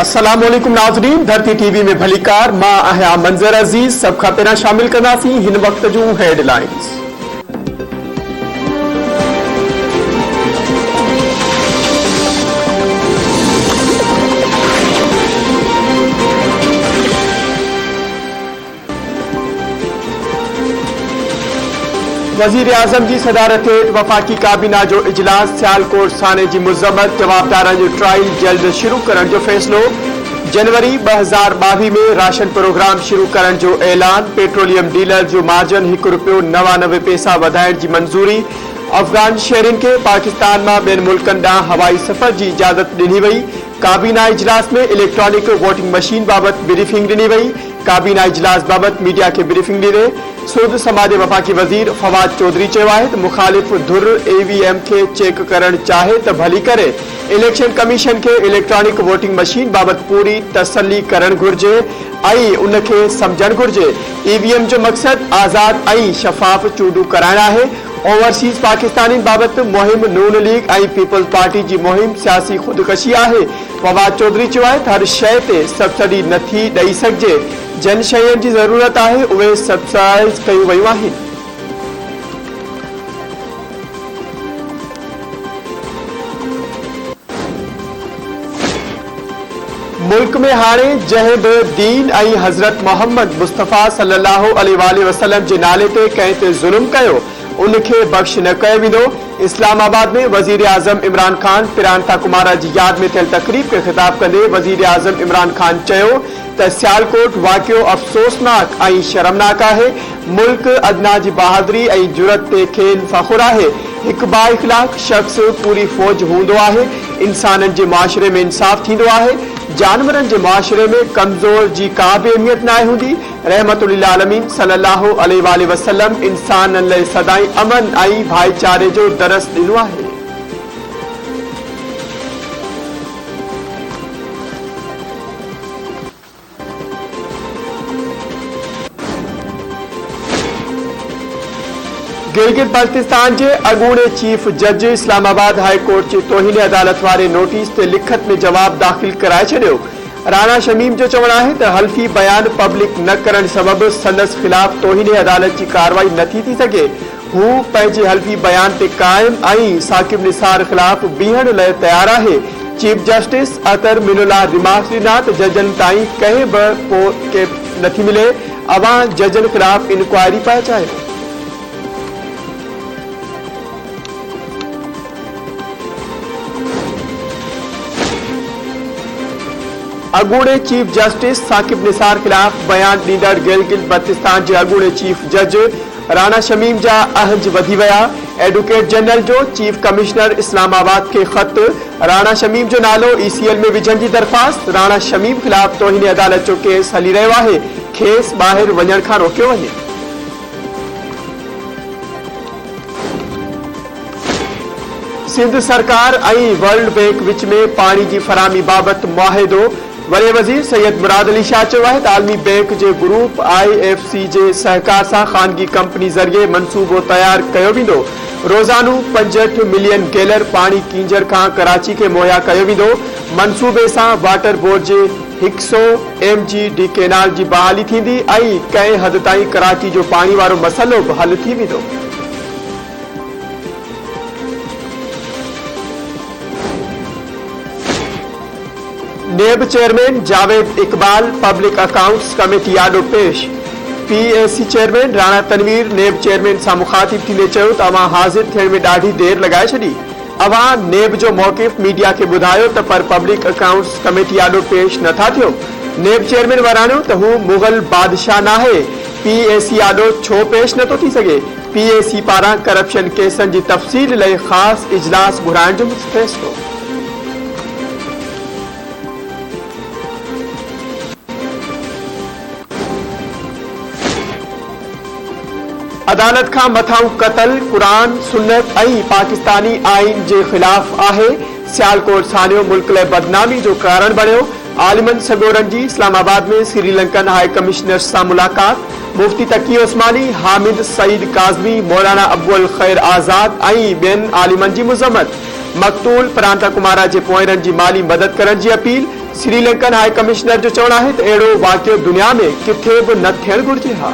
अस्सलामुअलैकुम नाज़रीन, धरती टीवी में भलीकार मां आहियां मंज़र अज़ीज़। सब खां पहिरियां शामिल कंदासीं हिन वक्त जूं हेडलाइंस। वज़ीर आज़म जी सदारत हेठि वफ़ाक़ी काबीना जो इजलास। सियालकोट थाने जी मुज़म्मत जवाबदारनि जो ट्रायल जल्द शुरू करण जो फ़ैसिलो। जनवरी 2022 में राशन प्रोग्राम शुरू करण जो ऐलान। पेट्रोलियम डीलर जो मार्जन ₹1.99 वधाइण जी मंज़ूरी। अफ़गान शहरिन के पाकिस्तान में ॿियनि मुल्कनि ॾांहुं हवाई सफ़र की इजाज़त ॾिनी वई। काबीना इजलास में इलेक्ट्रॉनिक वोटिंग मशीन बाबत ब्रीफिंग ॾिनी वई। काबीना इजलास बाबत मीडिया के ब्रीफिंग ॾिने सूद समाज वफ़ाक़ी वज़ीर फवाद चौधरी चयो आहे त मुखालिफ़ धुर EVM के चेक करण चाहे त भली करे इलेक्शन कमीशन के इलेक्ट्रॉनिक वोटिंग मशीन बाबत पूरी तसल्ली करण घुर्जे ऐं उनखे समझण घुर्जे। EVM जो मकसद आज़ाद ऐं शफ़ाफ़ चूंडू कराइण आहे। ओवरसीज़ पाकिस्तानी बाबत मुहिम नून लीग ऐं पीपल्स पार्टी की मुहिम सियासी खुदकशी आहे। फवाद चौधरी चयो आहे त हर शइ ते सब्सिडी नथी ॾेई सघिजे। जन शयुनि जी ज़रूरत आहे उहे सब्सिडाइज़ कयूं वयूं आहिनि। मुल्क में हाणे जंहिं बि दीन ऐं हज़रत मोहम्मद मुस्तफ़ा सल्लल्लाहु अलैहि वसल्लम जे नाले ते कंहिं ते ज़ुल्म कयो उनखे बख़्श न कयो वेंदो। इस्लामाबाद में वज़ीर आज़म इमरान खान पिरांता कुमारा जी याद में थियल तक़रीब के ख़िताब कंदे वज़ीर आज़म इमरान खान चयो त सियालकोट वाक़ियो अफ़सोसनाक ऐं शर्मनाक आहे। मुल्क अदना जी बहादुरी ऐं जुरत ते खेनि फ़ख़ुर आहे। हिकु बाइख़लाक़ शख़्स पूरी फ़ौज हूंदो आहे। इंसाननि जे मुआशरे में इंसाफ़ थींदो आहे। जानवरनि जे मुआशरे में कमज़ोर जी का बि अहमियत न हूंदी। रहमतुल्लिल आलमीन सल्लल्लाहु अलैहि वसल्लम इंसाननि लाइ सदाई अमन ऐं भाईचारे जो दरस ॾिनो आहे। गिलगित बल्तिस्तान के अगूणे चीफ जज इस्लामाबाद हाई कोर्ट की तोहिन अदालत वारे नोटिस ते लिखत में जवाब दाखिल कराए छॾियो। राणा शमीम जो चवण है त हल्फी बयान पब्लिक न करण सबब संदस खिलाफ तोहिन अदालत की कार्रवाई नथी थी सके। हू पंहिंजे हल्फी बयान ते कायम ऐं साकिब निसार खिलाफ बीहण लाइ तैयार आहे। चीफ जस्टिस अतर मिनुल्लाह रिमार्क्स ॾिना त जजन ताईं कंहिं बि पोइ नथी मिले। अवां जजन खिलाफ इंक्वायरी पिया चाहियो। अगूणे चीफ जस्टिस साकिब निसार खिलाफ बयान ॾींदड़ गिलगित बल्तिस्तान के अगूणे चीफ जज राणा शमीम जा अहज वधी विया। एडवोकेट जनरल जो चीफ कमिश्नर इस्लामाबाद के ख़त। राणा शमीम जो नालो ECL में विझण जी दरख़्वास्त। राणा शमीम खिलाफ तोहिन अदालत जो केस हली रहियो आहे। खेस ॿाहिरि वञण खां रोकियो वञे। सिंध सरकार ऐं वर्ल्ड बैंक विच में पानी की फराहमी बाबत मुआहिदो। वरे वज़ीर सैयद मुराद अली शाह चयो आहे त आलमी बैंक के ग्रुप IFC के सहकार से खानगी कंपनी ज़रिए मनसूबो तैयार कयो वेंदो। रोज़ानू 65 मिलियन गैलर पानी कींजर का कराची के मुहैया कयो वेंदो। मनसूबे से वाटर बोर्ड के 100 MGD कैनाल की बहाली थींदी ऐं कंहिं हद ताईं कराची जो पानी वारो मसलो भी हल थी वेंदो। NAB chairman Javed Iqbal public accounts committee आडो पेश। PAC चेयरमैन राणा तनवीर नेब चेयरमैन से मुखातिब थींदे चयो त अवां हाज़िर थियण में ॾाढी देर लगाए छॾी। अवां नेब जो मौक़िफ़ मीडिया के ॿुधायो त पर पब्लिक अकाउंट्स कमेटी आडो पेश नथा थियो। नेब चेयरमैन वराणियो त हू मुग़ल बादशाह नाहे। PAC आडो छो पेश नथो थी सघे। PAC पारां करप्शन केसनि जी तफ़सील लाइ ख़ासि इजलास घुराइण जो फ़ैसिलो। अदालत का मथाऊ कतल कुरान सुन्नत ऐं पाकिस्तानी आइन के खिलाफ आहे। सियालकोट सानियो मुल्क लाइ बदनामी जो कारण बणियो। आलिमन सगोरन जी इस्लामाबाद में श्रीलंकन हाई कमिश्नर से मुलाकात। मुफ्ती तकी उस्मानी हामिद सईद काज़मी मौलाना अब्बुल खैर आज़ाद ऐं ॿियनि आलिमन जी मुज़म्मत। मक़तूल प्रांता कुमारा के पोइरन की माली मदद करण की अपील। श्रीलंकन हाई कमिश्नर जो चवणु आहे त अहिड़ो वाक़ियो दुनिया में किथे बि न थियणु घुरिजे हा।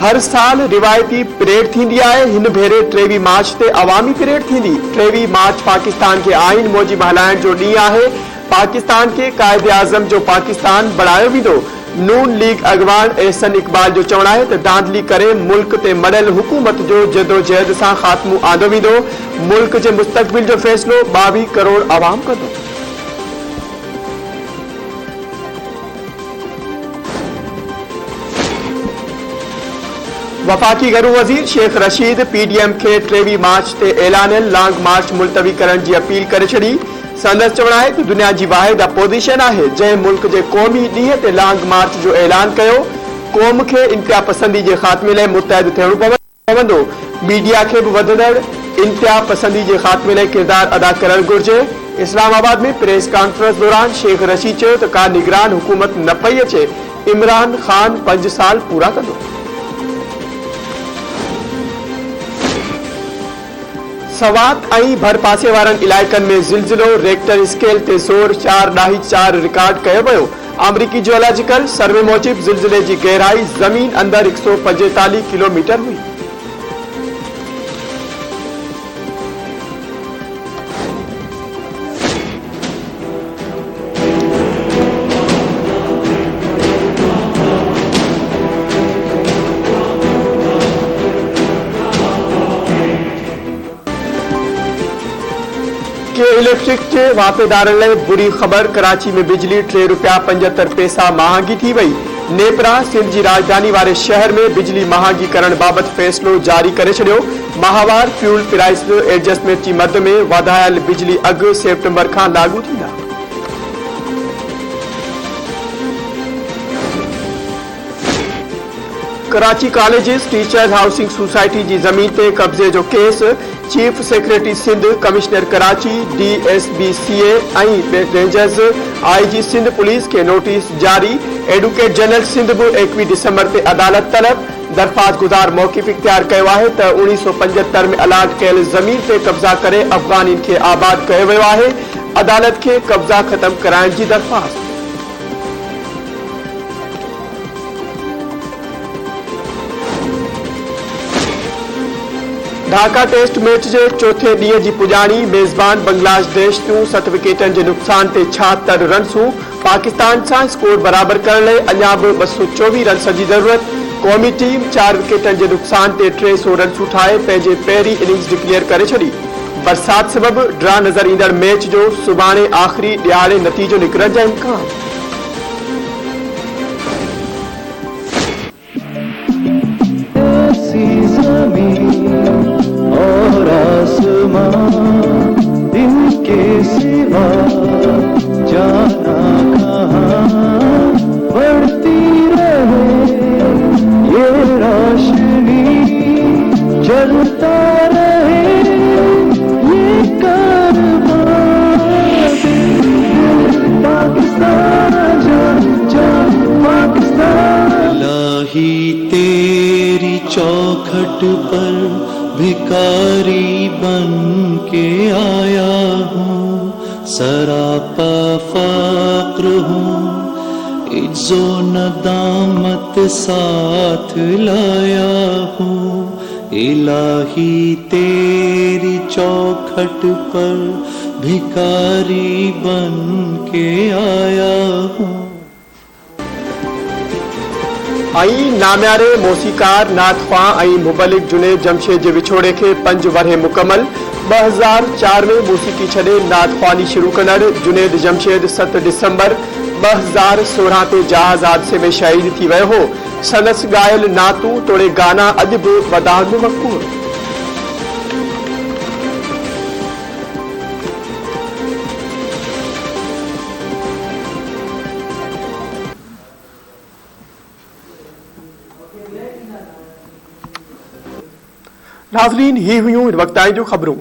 हर साल रिवायती परेड थींदी आहे। हिन भेरे 23 मार्च ते अवामी परेड थींदी। 23 मार्च पाकिस्तान के आइन मूजिब हलाइण जो ॾींहुं आहे। पाकिस्तान के कायदे आज़म जो पाकिस्तान बणायो वेंदो। नून लीग अॻवान एहसन इक़बाल जो चवणु आहे त धांधली करे मुल्क ते मड़ियल हुकूमत जो जदोजहद सां ख़ात्मो आंदो वेंदो। मुल्क जे मुस्तक़बिल जो फ़ैसिलो 22 करोड़ आवाम कंदो। वफ़ाक़ी घरू वज़ीर शेख रशीद PDM के 23 मार्च ते ऐलानियल लॉन्ग मार्च मुलतवी करण जी अपील करे छड़ी। संदसि चवणु आहे त दुनिया जी वाहिद अपोज़िशन आहे जंहिं मुल्क जे क़ौमी ॾींहं ते लॉन्ग मार्च जो ऐलान कयो। क़ौम खे इंतिहा पसंदी जे ख़ात्मे लाइ मुतहद थियणो पवंदो। मीडिया खे बि वधंदड़ इंतिहा पसंदी जे ख़ात्मे लाइ किरदार अदा करणु घुरिजे। इस्लामाबाद में प्रेस कॉन्फ्रेंस दौरान शेख रशीद चयो त का निगरान हुकूमत न पई अचे। इमरान ख़ान 5 साल पूरा कंदो। सवात ऐं भरपासे वारनि इलाइक़नि में ज़िलज़िलो रेक्टर स्केल ते ज़ोर 4.4 रिकॉर्ड कयो वियो। अमरीकी जियोलॉजिकल सर्वे मूजिब ज़िलज़िले जी गहराई ज़मीन अंदर 145 किलोमीटर हुई। के इलेक्ट्रिक के वापेदारनि लाइ बुरी ख़बर। कराची में बिजली 3 रुपया 75 पैसा महांगी थी वई। नेपरा सिंध जी राजधानी वारे शहर में बिजली महांगी करण बाबति फ़ैसिलो जारी करे छॾियो। माहवार फ्यूल प्राइस एडजस्टमेंट जी मद में वधायल बिजली अघ सेप्टेंबर खां लागू थींदा। Karachi colleges teachers housing society जी ज़मीन ते कब्ज़े जो केस। Chief secretary Sindh, commissioner Karachi, DSBCA ऐं रेंजर्स IG सिंध पुलिस के नोटिस जारी। एडवोकेट जनरल सिंध बि 21 दिसंबर ते अदालत तलब। दरख़्वास्त गुज़ार मौक़िफ़ इख्तियार कयो आहे त 1975 में अलाट कयल ज़मीन ते कब्ज़ा करे अफ़गानियुनि खे आबाद कयो वियो आहे। अदालत खे कब्ज़ा ख़तम कराइण जी दरख़्वास्त। ढाका टेस्ट मैच जे चौथे ॾींहं जी पुॼाणी। मेज़बान बांग्लादेश तूं 7 विकेटनि जे नुक़सान ते 76 रन्सूं। पाकिस्तान सां स्कोर बराबर करण लाइ अञा बि 224 रन्स जी ज़रूरत। क़ौमी टीम 4 विकेटनि जे नुक़सान ते 300 रन्सूं ठाहे पंहिंजे पहिरीं इनिंग्स डिक्लेयर करे छॾी। बरसात सबबि ड्रा नज़र ईंदड़ मैच जो सुभाणे आख़िरी ॾियारे नतीजो निकिरण जा इम्कान। और आसमां इनके सिवा जाना कहाँ। बढ़ती रहे ये रोशनी, जलता रहे ये कारवां। पाकिस्तान जा पाकिस्तान। इलाही तेरी चौखट पर भिखारी बन के आया हूँ। सरापा फ़क्र हूँ, इज्जो नदामत साथ लाया हूँ। इलाही तेरी चौखट पर भिखारी बन के आया हूँ। नाम्यारे मौसीकार नात ख़्वां ऐं मुबलिक जुनेद जमशेद जे विछोड़े खे 5 वरहे मुकमल। 2004 में मौसीकी छॾे नात ख़्वानी शुरू कंदड़ जुनेद जमशेद 7 दिसंबर 2016 ते जहाज़ हादसे में शहीद थी वियो हो। संदसि ॻायल नातूं तोड़े गाना अॼु बि वधाउ में मक़बूल। नाज़रीन, ही हुयूं इन वक़्ताई जूं ख़बरूं।